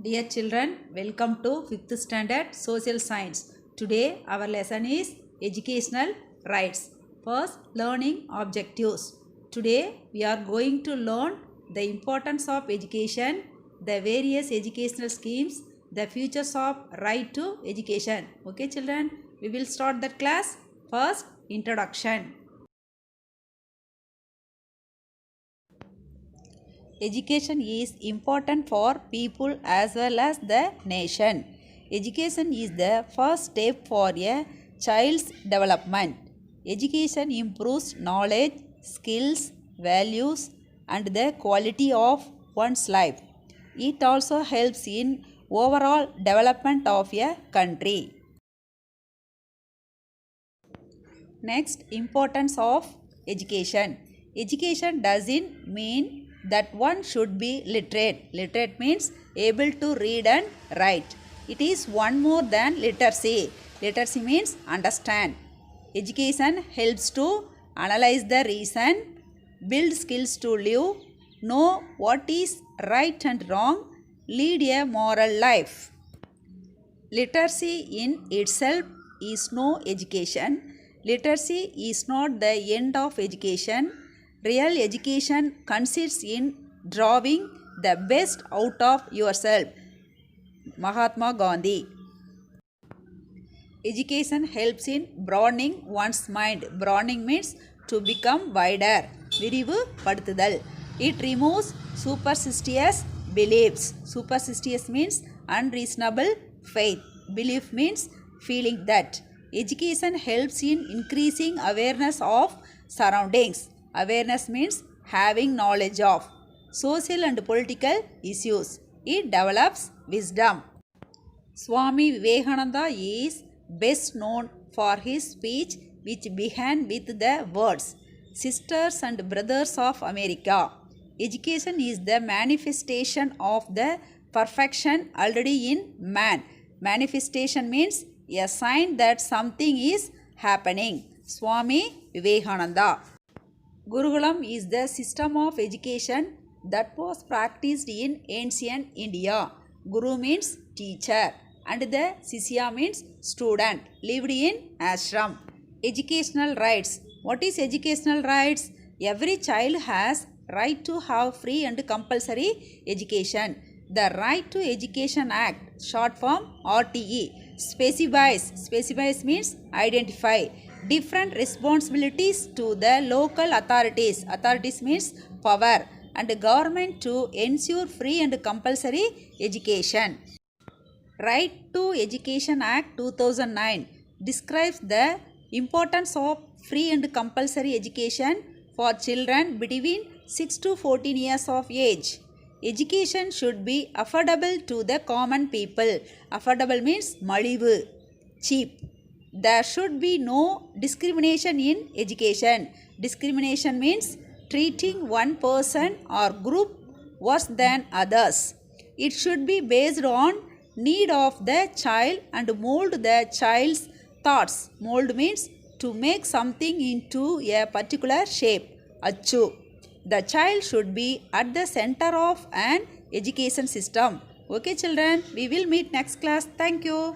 Dear children, welcome to 5th standard social science. Today our lesson is educational rights. First, learning objectives. Today we are going to learn the importance of education, the various educational schemes, the futures of right to education. Okay children, we will start that class. First, introduction. Education is important for people as well as the nation. Education is the first step for a child's development. Education improves knowledge, skills, values, and the quality of one's life. It also helps in overall development of a country. Next, importance of education. Education doesn't mean that one should be literate. Literate means able to read and write. It is one more than literacy. Literacy means understand. Education helps to analyze the reason, build skills to live, know what is right and wrong, lead a moral life. Literacy in itself is no education. Literacy is not the end of education. Real education consists in drawing the best out of yourself. Mahatma Gandhi. Education helps in broadening one's mind. Broadening means to become wider. Virivupaduthudal. It removes superstitious beliefs. Superstitious means unreasonable faith. Belief means feeling that. Education helps in increasing awareness of surroundings. Awareness means having knowledge of social and political issues. It develops wisdom. Swami Vivekananda is best known for his speech which began with the words, "Sisters and brothers of America, education is the manifestation of the perfection already in man." Manifestation means a sign that something is happening. Swami Vivekananda. Gurukulam is the system of education that was practiced in ancient India. Guru means teacher and the Sisya means student, lived in ashram. Educational rights. What is educational rights? Every child has right to have free and compulsory education. The Right to Education Act, short form RTE, specifies means identify different responsibilities to the local authorities. Authorities means power and government to ensure free and compulsory education. Right to Education Act 2009 describes the importance of free and compulsory education for children between 6 to 14 years of age. Education should be affordable to the common people. Affordable means malivu, cheap. There should be no discrimination in education. Discrimination means treating one person or group worse than others. It should be based on need of the child and mold the child's thoughts. Mold means to make something into a particular shape. Achu. The child should be at the center of an education system. Okay children, we will meet next class. Thank you.